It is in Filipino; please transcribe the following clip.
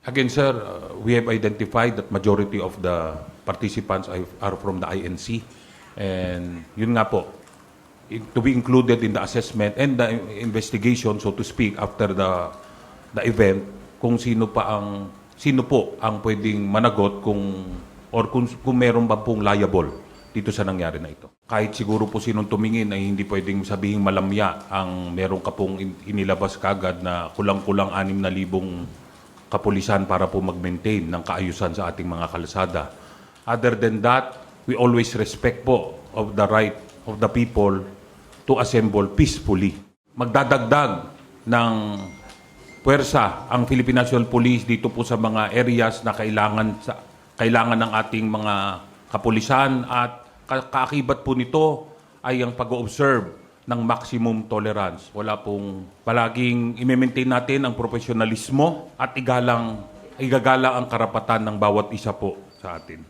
Again, sir, we have identified that majority of the participants are from the INC. And yun nga po, to be included in the assessment and the investigation, so to speak, after the event, kung sino po ang pwedeng managot kung meron ba pong liable dito sa nangyari na ito. Kahit siguro po sinong tumingin ay hindi pwedeng sabihin malamya ang meron ka pong inilabas kagad na kulang-kulang 6,000 kapulisan para po mag-maintain ng kaayusan sa ating mga kalsada. Other than that, we always respect po of the right of the people to assemble peacefully. Magdadagdag ng puwersa ang Philippine National Police dito po sa mga areas na kailangan ng ating mga kapulisan at kaakibat po nito ay ang pag-observe ng maximum tolerance. Wala pong palaging i-maintain natin ang profesionalismo at igagalang ang karapatan ng bawat isa po sa atin.